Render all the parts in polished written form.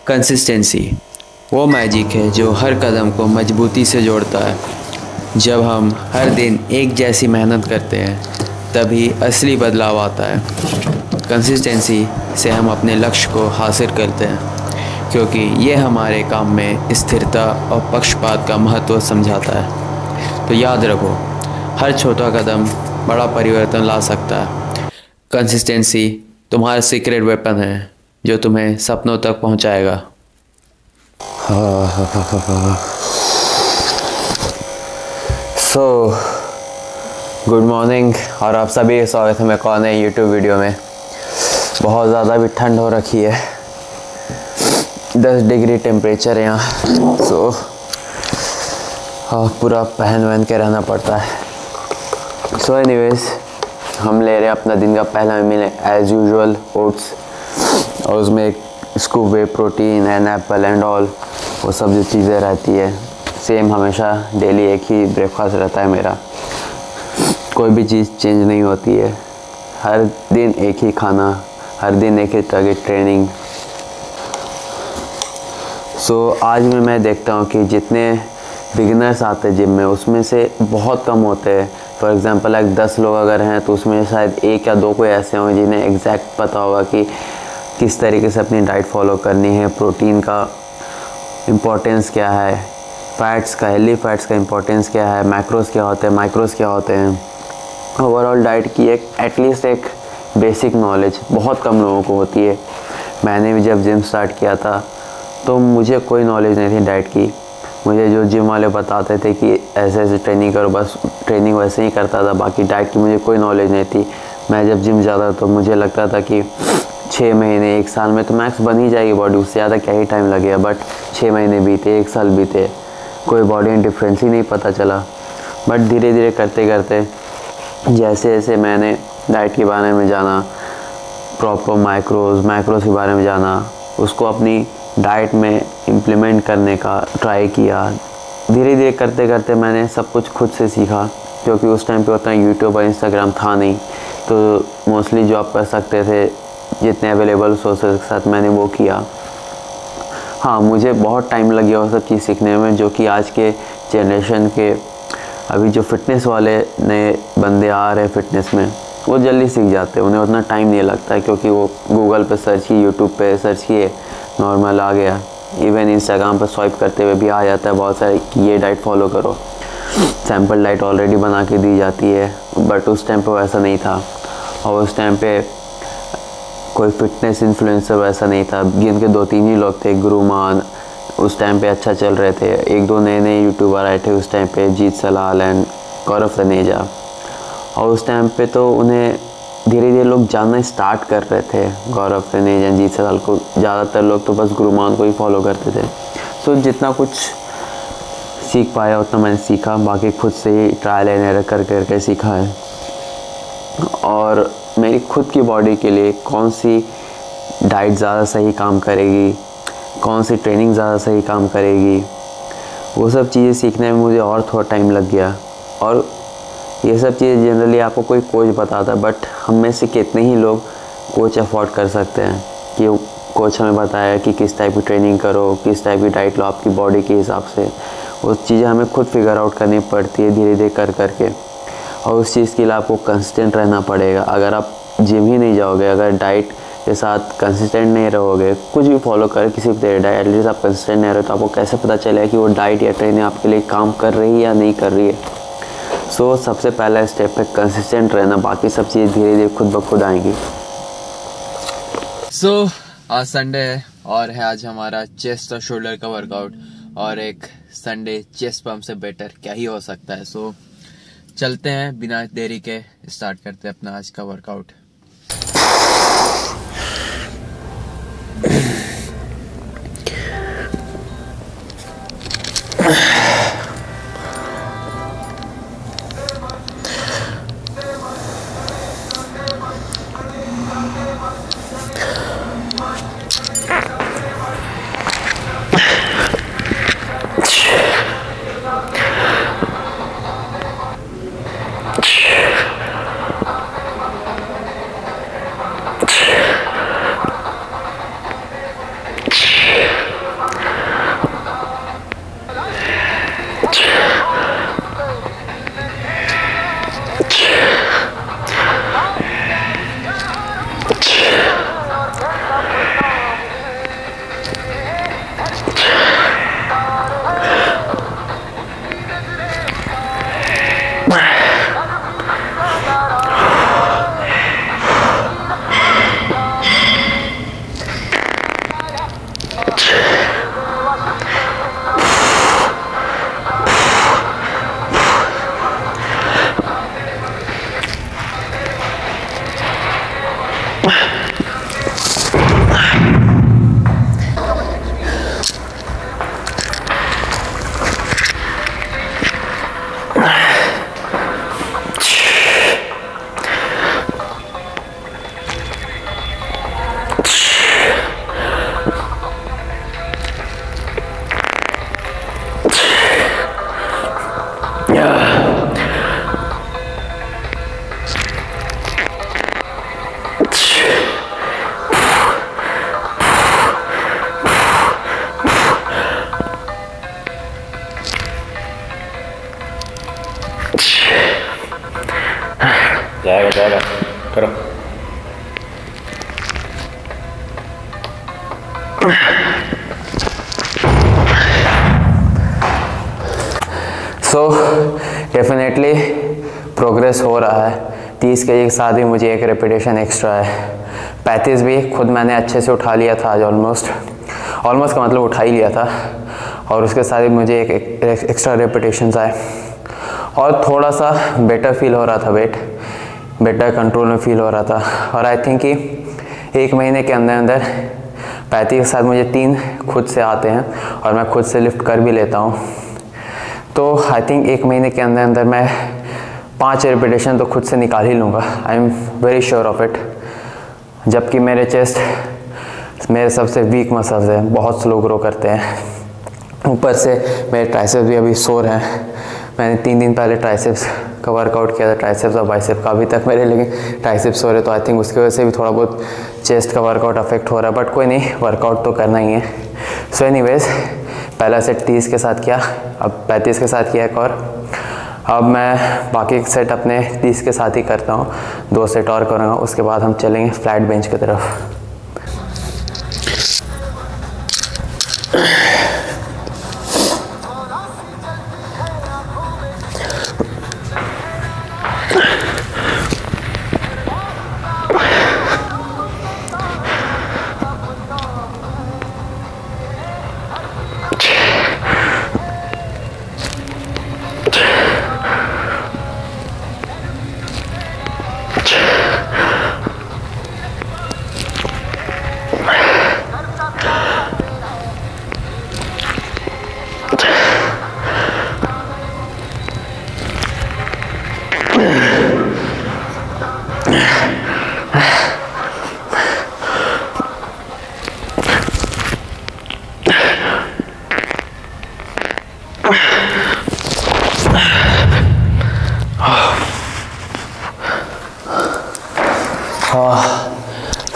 Consistency वो magic है जो हर कदम को मजबूती से जोड़ता है। जब हम हर दिन एक जैसी मेहनत करते हैं तभी असली बदलाव आता है। कंसिस्टेंसी से हम अपने लक्ष्य को हासिल करते हैं क्योंकि ये हमारे काम में स्थिरता और पक्षपात का महत्व समझाता है। तो याद रखो, हर छोटा कदम बड़ा परिवर्तन ला सकता है। कंसिस्टेंसी तुम्हारा सीक्रेट वेपन है जो तुम्हें सपनों तक पहुंचाएगा। गुड मॉर्निंग और आप सभी स्वागत है मेरे कौन है यूट्यूब वीडियो में। बहुत ज़्यादा भी ठंड हो रखी है, 10 डिग्री टेम्परेचर है यहाँ। पूरा पहन वहन के रहना पड़ता है। एनीवेज हम ले रहे हैं अपना दिन का पहला मील एज़ यूजुअल ओट्स, और उसमें एक scoop whey protein and Apple and all वो सब जो चीज़ें रहती है। सेम हमेशा डेली एक ही ब्रेकफास्ट रहता है मेरा, कोई भी चीज़ चेंज नहीं होती है। हर दिन एक ही खाना, हर दिन एक ही तरह की ट्रेनिंग। आज में मैं देखता हूँ कि जितने बिगिनर्स आते हैं जिम में उसमें से बहुत कम होते हैं। फॉर एग्ज़ाम्पल लाइक 10 लोग अगर हैं तो उसमें शायद 1 या 2 कोई ऐसे होंगे जिन्हें एग्जैक्ट पता होगा कि किस तरीके से अपनी डाइट फॉलो करनी है, प्रोटीन का इम्पोर्टेंस क्या है, फैट्स का, हेल्दी फैट्स का इम्पोर्टेंस क्या है, मैक्रोस क्या होते हैं, माइक्रोस क्या होते हैं। ओवरऑल डाइट की एक एटलीस्ट एक बेसिक नॉलेज बहुत कम लोगों को होती है। मैंने भी जब जिम स्टार्ट किया था तो मुझे कोई नॉलेज नहीं थी डाइट की। मुझे जो जिम वाले बताते थे कि ऐसे ऐसे ट्रेनिंग करो, बस ट्रेनिंग वैसे ही करता था, बाकी डाइट की मुझे कोई नॉलेज नहीं थी। मैं जब जिम जाता तो मुझे लगता था कि 6 महीने 1 साल में तो मैक्स बन ही जाएगी बॉडी, उससे ज़्यादा क्या ही टाइम लगेगा। बट 6 महीने बीते, 1 साल बीते, कोई बॉडी में डिफरेंस ही नहीं पता चला। बट धीरे धीरे करते करते जैसे जैसे मैंने डाइट के बारे में जाना, प्रॉपर मैक्रोस के बारे में जाना, उसको अपनी डाइट में इम्प्लीमेंट करने का ट्राई किया। धीरे धीरे करते करते मैंने सब कुछ खुद से सीखा, क्योंकि उस टाइम पे उतना यूट्यूब और इंस्टाग्राम था नहीं, तो मोस्टली जो आप कर सकते थे जितने अवेलेबल सोर्सेज के साथ मैंने वो किया। हाँ, मुझे बहुत टाइम लग गया वो सब चीज़ सीखने में, जो कि आज के जनरेशन के अभी जो फिटनेस वाले नए बंदे आ रहे हैं फिटनेस में, वो जल्दी सीख जाते हैं, उन्हें उतना टाइम नहीं लगता है, क्योंकि वो गूगल पे सर्च किए, यूट्यूब पे सर्च किए, नॉर्मल आ गया। इवन इंस्टाग्राम पर स्वाइप करते हुए भी आ जाता है बहुत सारे कि ये डाइट फॉलो करो, सैम्पल डाइट ऑलरेडी बना के दी जाती है। बट उस टाइम पे वैसा नहीं था, और उस टाइम पे कोई फिटनेस इन्फ्लुएंसर वैसा नहीं था। गिन के 2-3 ही लोग थे। गुरुमान उस टाइम पे अच्छा चल रहे थे, 1-2 नए यूट्यूबर आए थे उस टाइम पे, जीत सलाल एंड गौरव तनेजा। और उस टाइम पे तो उन्हें धीरे धीरे लोग जानना स्टार्ट कर रहे थे, गौरव तनेजा, जीत सलाल को। ज़्यादातर लोग तो बस गुरुमान को ही फॉलो करते थे। जितना कुछ सीख पाया उतना मैंने सीखा, बाकी खुद से ही ट्रायल एंड एरर कर करके सीखा है। और मेरी खुद की बॉडी के लिए कौन सी डाइट ज़्यादा सही काम करेगी, कौन सी ट्रेनिंग ज़्यादा सही काम करेगी, वो सब चीज़ें सीखने में मुझे और थोड़ा टाइम लग गया। और ये सब चीज़ें जनरली आपको कोई कोच बताता है, बट हम में से कितने ही लोग कोच अफोर्ड कर सकते हैं कि कोच हमें बताया कि किस टाइप की ट्रेनिंग करो, किस टाइप की डाइट लो आपकी बॉडी के हिसाब से। वो चीज़ें हमें खुद फिगर आउट करनी पड़ती है धीरे धीरे कर करके, और उस चीज़ के लिए आपको कंसिस्टेंट रहना पड़ेगा। अगर आप जिम ही नहीं जाओगे, अगर डाइट के साथ कंसिस्टेंट नहीं रहोगे, कुछ भी फॉलो करें किसी भी तरह डाइट, एटलीस्ट आप कंसिस्टेंट नहीं रहे तो आपको कैसे पता चलेगा कि वो डाइट या ट्रेनिंग आपके लिए काम कर रही है या नहीं कर रही है। सबसे पहला स्टेप है कंसिस्टेंट रहना, बाकी सब चीज़ धीरे धीरे खुद ब खुद आएंगी। आज संडे है और है आज हमारा चेस्ट और शोल्डर का वर्कआउट, और एक संडे चेस्ट पंप से बेटर क्या ही हो सकता है। चलते हैं, बिना देरी के स्टार्ट करते हैं अपना आज का वर्कआउट। सो डेफिनेटली प्रोग्रेस हो रहा है। 30 kg के साथ भी मुझे एक रेपिटेशन एक्स्ट्रा है। 35 भी खुद मैंने अच्छे से उठा लिया था आज, ऑलमोस्ट का मतलब उठा ही लिया था, और उसके साथ भी मुझे एक एक्स्ट्रा रेपिटेशंस आए और थोड़ा सा बेटर फील हो रहा था, वेट बेटर कंट्रोल में फील हो रहा था। और आई थिंक कि 1 महीने के अंदर अंदर 35 के साथ मुझे 3 खुद से आते हैं और मैं खुद से लिफ्ट कर भी लेता हूँ। तो आई थिंक 1 महीने के अंदर अंदर मैं 5 रेपिटेशन तो खुद से निकाल ही लूँगा। I am very sure of it. जबकि मेरे चेस्ट मेरे सबसे वीक मसल्स हैं, बहुत स्लो ग्रो करते हैं। ऊपर से मेरे ट्राइसेप्स भी अभी सोर हैं। मैंने 3 दिन पहले ट्राइसेप्स का वर्कआउट किया था, ट्राइसेप्स और बाइसेप का। अभी तक मेरे लेकिन ट्राइसेप्स हो रहे, तो आई थिंक उसकी वजह से भी थोड़ा बहुत चेस्ट का वर्कआउट अफेक्ट हो रहा है, बट कोई नहीं, वर्कआउट तो करना ही है। सो एनीवेज, पहला सेट 30 के साथ किया, अब 35 के साथ किया एक और। अब मैं बाकी सेट अपने 30 के साथ ही करता हूँ, 2 सेट और करूँगा, उसके बाद हम चलेंगे फ्लैट बेंच की तरफ।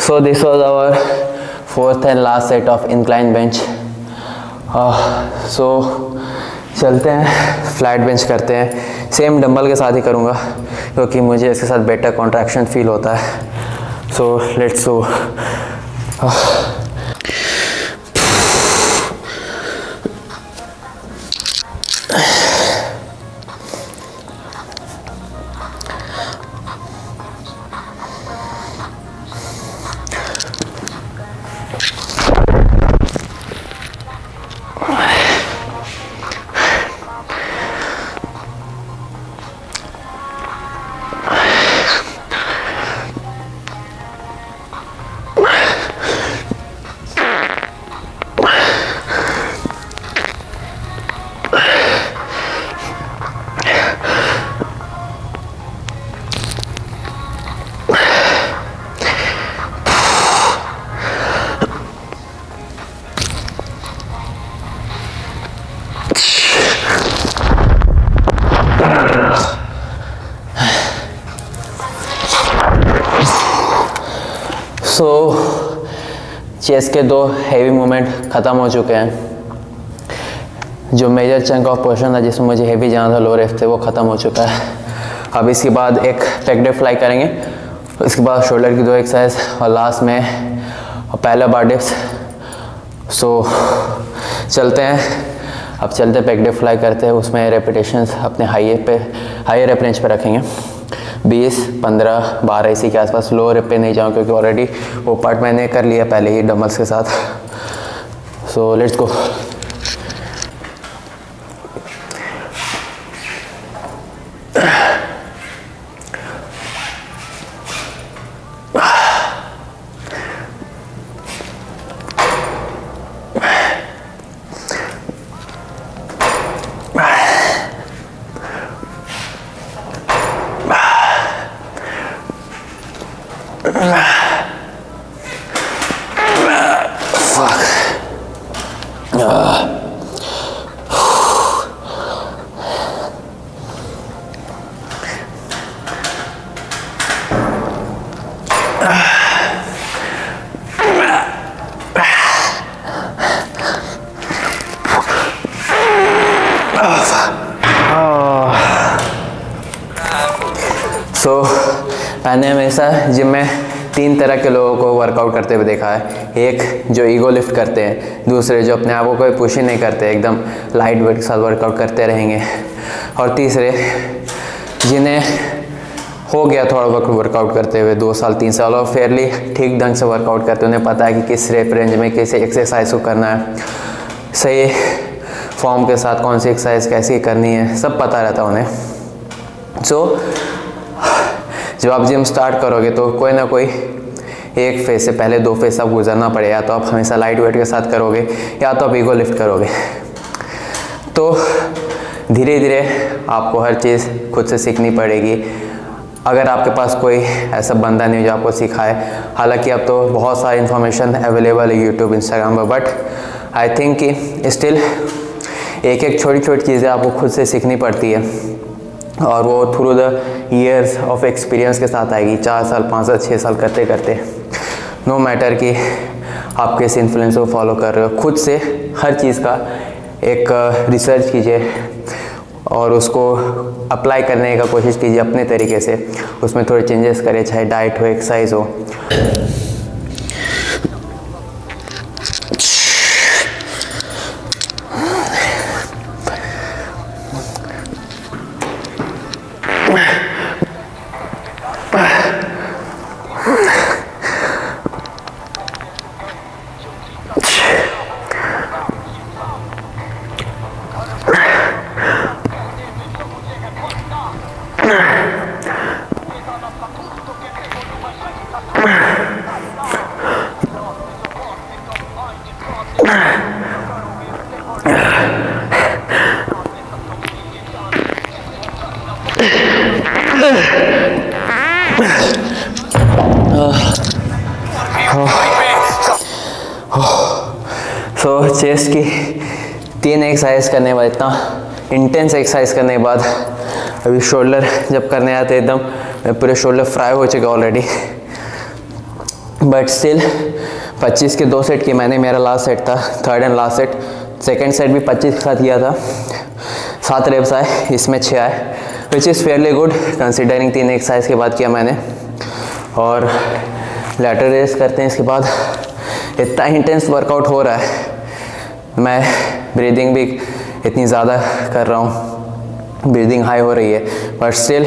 So this was our 4th and last set of incline bench. So चलते हैं फ्लैट बेंच करते हैं। सेम डंबल के साथ ही करूँगा क्योंकि मुझे इसके साथ बेटर कॉन्ट्रैक्शन फील होता है। So let's go. So chest के 2 हेवी मूवमेंट ख़त्म हो चुके हैं। जो मेजर चंक ऑफ पोर्शन था जिसमें मुझे हेवी जाना था, लोअर एफ थे, वो ख़त्म हो चुका है। अब इसके बाद एक पेग डे फ्लाई करेंगे, उसके बाद शोल्डर की 2 एक्सरसाइज और लास्ट में पहला बार डिप्स। सो चलते हैं, अब चलते पेग डे फ्लाई करते हैं। उसमें रेपिटेशंस अपने हाई रेप रेंज पे रखेंगे, 20, 15, 12 इसी के आसपास। लो रेप पे नहीं जाऊँ क्योंकि ऑलरेडी वो पार्ट मैंने कर लिया पहले ही डंबल्स के साथ। So let's go. सो मैंने हमेशा जिम में 3 तरह के लोगों को वर्कआउट करते हुए देखा है। एक जो ईगो लिफ्ट करते हैं, दूसरे जो अपने आप को कोई पुश ही नहीं करते, एकदम लाइट वेट के साथ वर्कआउट करते रहेंगे, और तीसरे जिन्हें हो गया थोड़ा वक्त वर्कआउट करते हुए 2 साल 3 साल और फेयरली ठीक ढंग से वर्कआउट करते, उन्हें पता है कि किस रेप रेंज में किस एक्सरसाइज को करना है, सही फॉर्म के साथ कौन सी एक्सरसाइज कैसी करनी है, सब पता रहता है उन्हें। सो जब आप जिम स्टार्ट करोगे तो कोई ना कोई एक फेज से पहले 2 फेज सब गुजरना पड़ेगा। या तो आप हमेशा लाइट वेट के साथ करोगे या तो आप ईगो लिफ्ट करोगे। तो धीरे धीरे आपको हर चीज़ खुद से सीखनी पड़ेगी। अगर आपके पास कोई ऐसा बंदा नहीं जो आपको सिखाए, हालांकि अब तो बहुत सारी इन्फॉर्मेशन अवेलेबल है यूट्यूब इंस्टाग्राम पर, बट आई थिंक कि स्टिल एक एक छोटी छोटी चीज़ें आपको खुद से सीखनी पड़ती है, और वो through the years of experience के साथ आएगी। 4 साल 5 साल 6 साल करते करते, नो मैटर कि आप किस इन्फ्लुएंस को फॉलो कर रहे हो, खुद से हर चीज़ का एक रिसर्च कीजिए और उसको अप्लाई करने का कोशिश कीजिए अपने तरीके से। उसमें थोड़े चेंजेस करें, चाहे डाइट हो, एक्सरसाइज हो। सो चेस्ट की 3 एक्सरसाइज करने के बाद, इतना इंटेंस एक्सरसाइज करने के बाद, अभी शोल्डर जब करने आते एकदम पूरे शोल्डर फ्राई हो चुके ऑलरेडी, बट स्टिल 25 के 2 सेट किए मैंने। मेरा लास्ट सेट था, 3rd and last set. Second set भी 25 के साथ किया था। 7 रेप्स आए, इसमें 6 आए, which is fairly good considering 3 exercise के बाद किया मैंने। और लैटर रेस करते हैं इसके बाद। इतना इंटेंस वर्कआउट हो रहा है, मैं ब्रीदिंग भी इतनी ज़्यादा कर रहा हूँ, ब्रीदिंग हाई हो रही है, बट स्टिल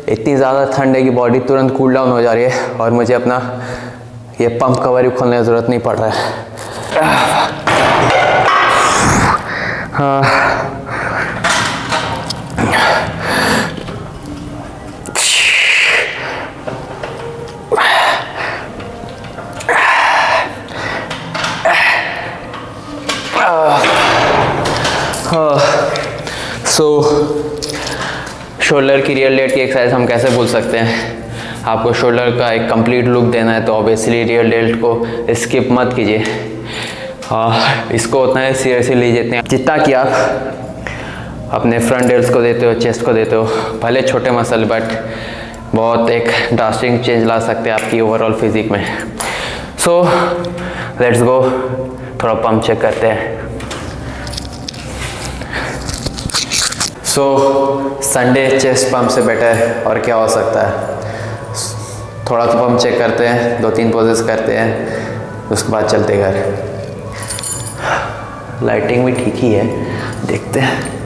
इतनी ज़्यादा ठंड है कि बॉडी तुरंत कूल डाउन हो जा रही है और मुझे अपना ये पंप कवर भी खोलने की ज़रूरत नहीं पड़ रहा है। हाँ, सो शोल्डर की रियल डेल्ट की एक्सरसाइज हम कैसे भूल सकते हैं। आपको शोल्डर का एक कंप्लीट लुक देना है तो ऑब्वियसली रियल डेल्ट को स्किप मत कीजिए। इसको उतना ही सीरियसली लीजिए जितना कि आप अपने फ्रंट डेल्ट्स को देते हो, चेस्ट को देते हो। भले छोटे मसल, बट बहुत एक ड्रास्टिक चेंज ला सकते हैं आपकी ओवरऑल फिजिक में। सो लेट्स गो, थोड़ा पंप चेक करते हैं। सो संडे चेस्ट पंप से बेटर और क्या हो सकता है। थोड़ा तो पंप चेक करते हैं, 2-3 पोजेस करते हैं, उसके बाद चलते घर। लाइटिंग भी ठीक ही है, देखते हैं।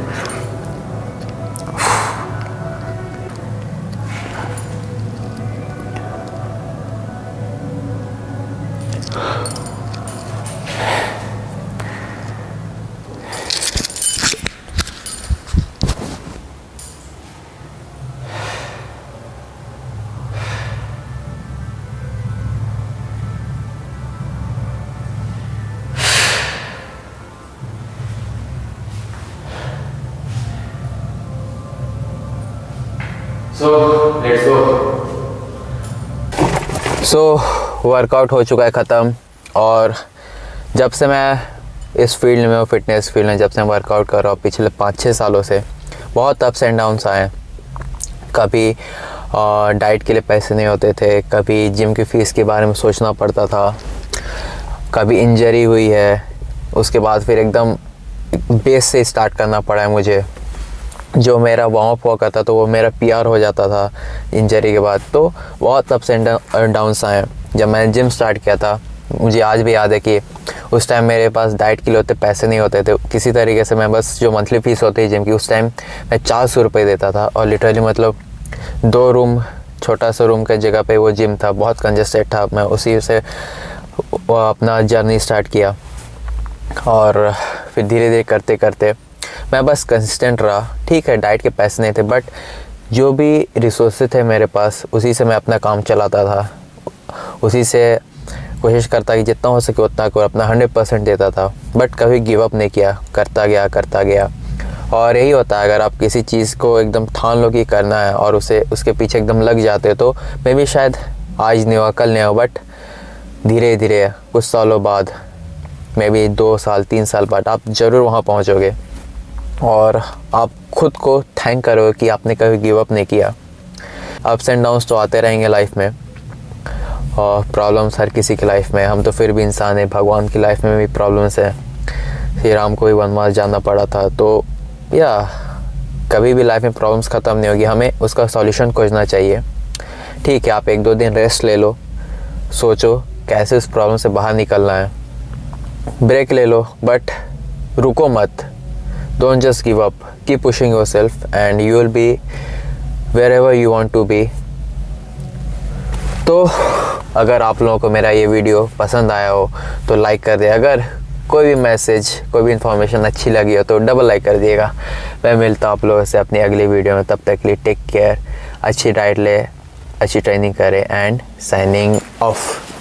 सो वर्कआउट हो चुका है ख़त्म। और जब से मैं इस फील्ड में, फिटनेस फील्ड में जब से मैं वर्कआउट कर रहा हूँ पिछले 5-6 सालों से, बहुत अप्स एंड डाउन्स आए। कभी डाइट के लिए पैसे नहीं होते थे, कभी जिम की फ़ीस के बारे में सोचना पड़ता था, कभी इंजरी हुई है, उसके बाद फिर एकदम बेस से स्टार्ट करना पड़ा है मुझे। जो मेरा वार्म अप हुआ करता तो वो मेरा PR हो जाता था इंजरी के बाद। तो बहुत अप्स एंड डाउन्स आए। जब मैंने जिम स्टार्ट किया था, मुझे आज भी याद है कि उस टाइम मेरे पास डाइट के लिए उतने पैसे नहीं होते थे। किसी तरीके से मैं बस जो मंथली फ़ीस होती है जिम की, उस टाइम मैं 400 रुपये देता था, और लिटरली मतलब 2 रूम, छोटा सा रूम के जगह पे वो जिम था, बहुत कंजस्टेड था। मैं उसी से अपना जर्नी स्टार्ट किया, और फिर धीरे धीरे करते करते मैं बस कंसिस्टेंट रहा। ठीक है, डाइट के पैसे नहीं थे, बट जो भी रिसोर्सेज थे मेरे पास, उसी से मैं अपना काम चलाता था। उसी से कोशिश करता कि जितना हो सके उतना को अपना 100% देता था, बट कभी गिव अप नहीं किया, करता गया। और यही होता है, अगर आप किसी चीज़ को एकदम ठान लो कि करना है और उसके पीछे एकदम लग जाते, तो मे भी शायद आज नहीं हुआ, कल नहीं हुआ, बट धीरे धीरे कुछ सालों बाद, मे भी 2 साल 3 साल बाद आप ज़रूर वहाँ पहुँचोगे, और आप खुद को थैंक करोगे कि आपने कभी गिव अप नहीं किया। अप्स एंड डाउन्स तो आते रहेंगे लाइफ में, और प्रॉब्लम्स हर किसी की लाइफ में। हम तो फिर भी इंसान है, भगवान की लाइफ में भी प्रॉब्लम्स है। श्री राम को भी वनवास जाना पड़ा था। तो या कभी भी लाइफ में प्रॉब्लम्स ख़त्म नहीं होगी, हमें उसका सॉल्यूशन खोजना चाहिए। ठीक है, आप 1-2 दिन रेस्ट ले लो, सोचो कैसे उस प्रॉब्लम से बाहर निकलना है, ब्रेक ले लो, बट रुको मत। Don't just give up, keep pushing yourself and you will be wherever you want to be. तो अगर आप लोगों को मेरा ये वीडियो पसंद आया हो तो लाइक कर दे। अगर कोई भी मैसेज, कोई भी इन्फॉर्मेशन अच्छी लगी हो तो डबल लाइक कर दिएगा। मैं मिलता हूँ आप लोगों से अपनी अगली वीडियो में। तब तक के लिए टेक केयर, अच्छी डाइट ले, अच्छी ट्रेनिंग करें, एंड साइनिंग ऑफ।